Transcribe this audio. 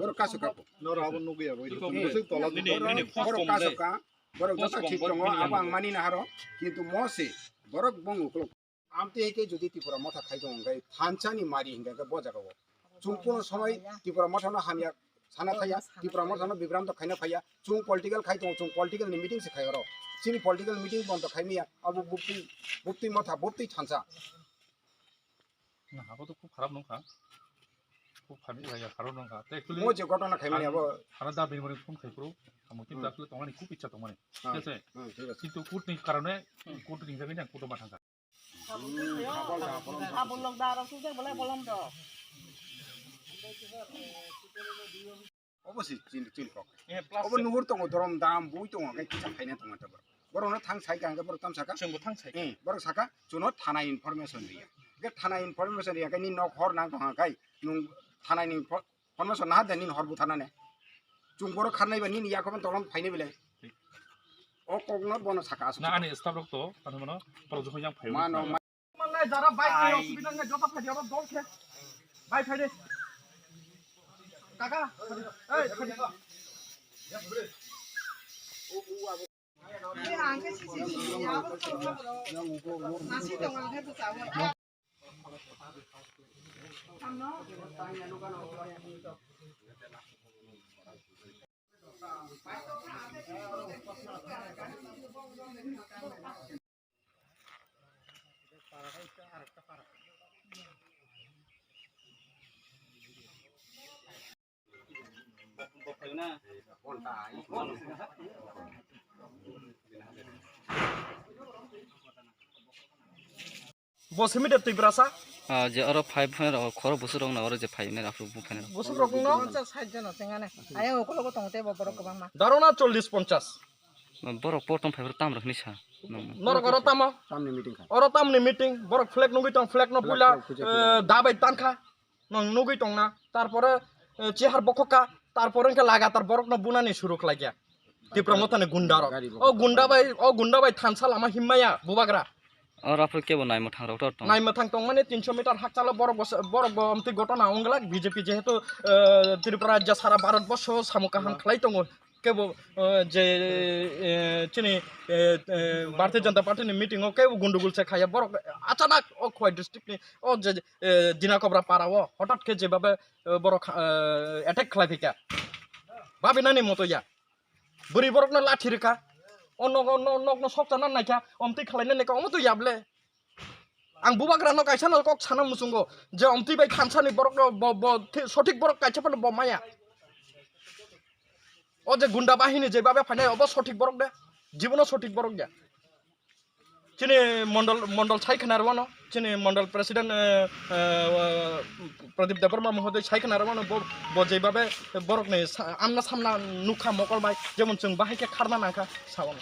borok kasuka po Nora abon nugi abo. borok kasuka borok jota ঠিক tongo abang mani na haro kintu mose borok bongu klo amte eke jodi tipura motha khai dong gai thanchani mari hinga ga bojaga bo chungpuno সময় tipura motha na hamya sana thaya tipura motha na bibram to khaina phaya chung political khai dong chung political ni meeting se khai ro chini political meeting bon to khai miya abu bupti motha bupti thancha না আবো তো খুব খারাপ নঙ্কা খুব খারাপ নঙ্কা তো actually mo je gotona khai mani abo খারাপ দাবি মানে ফোন খাইপ্রো আমি কিন্তু আসলে তোমার খুব ইচ্ছা তোমার ঠিক আছে ঠিক আছে কিন্তু কুটনি কারণে কুটনি জায়গায় না কুটো মাথা Abon log daro sudah boleh bolong do. obviously chin kok obo nuhur tongo dorom dam bui tongo gai kicha khaina tongo ta borok no thang sai ka ga borok tam saka जोंबो थांसाय borok saka juno thana information riya ge thana information riya gai ni nok hor nang tonga gai nung thana ni information na da nin horbu thana ne chung borok kharnai ba nin ya koban tolom phaine bile o kokno bono saka asu না আনি staff রক্ত তার মানে পরজ হইয়াং ফাইল ma no Malai jara baik ni hospital ngai jota phadi aba dol khe. Baik phadi. Kaka. Ei phadi. Ini angke sisi ya apa tu? Nasi dong angke tu tahu. Kamno. Bos himi dep berasa? যে আরো 5 ফের খর বছর না আর যে 5 নে আপনি বুফেন Bos rokong no? 50 জন tengane. Ayo okolo ko tongte boborok ko bang ma. দারোনা 40-50 বড় পটম ফাইবার তাম রাখনি সা নরক অরতামা tamni meeting kha অরতাম নি মিটিং বরক ফ্ল্যাগ নুগি তং ফ্ল্যাগ ন পুইলা দাবাই তানখা নং নুগি তং না তারপরে চেহার বককা তারপরে কে লাগাতার বরক ন বুনানি শুরু লাগিয়া তীব্র মতনে গুন্ডার ও গুন্ডাবাই থানসাল আমা হিম্মায়া বুবাগরা আর আপনি কেবল নাই মথাং রাউট তো নাই মথাং তং মানে 300 মিটার হাকচালো বরক আমতি ঘটনা অংলাক বিজেপি যেহেতু ত্রিপুরা রাজ্য সারা ভারতবর্ষ সামুকাহাম খালাই তং কেবল যে চিনি ভারতীয় জনতা পার্টির মিটিং ও কেবল গুন্ডুগুল সে খাইয়া বরক আচানক ও খোয়াই ডিস্ট্রিক্টনি ও যে দিনাকবরা পারাও হঠাৎ কে যেভাবে বরক অ্যাটাক খালাই ফিকা ভাবিনানি মতো ইয়া বুড়ি বরক না লাঠি রেখা অন্য সপ্তাহ নাইকা অমতি খালাইনে নেকা অমতো ইয়াবলে আং বুবাগ্রা ন কাইছা ন কক সানা মুসুঙ্গো যে অমতি বাই খানসানি বরক সঠিক বরক কাইছা পালো বমায়া ও যে গুন্ডা বাহিনী যেভাবে ফাইনাই অব সঠিক বরক দে জীবনও সঠিক বরক দে চিনি মন্ডল সাইখানার বানো চিনি মন্ডল প্রেসিডেন্ট প্রদীপ দেববর্মা মহোদয় সাইখানার বানো যেভাবে বরক নেই আমনা সামনা নুখা মকল বাই যেমন जों বাহিকে খারনা নাখা সাওন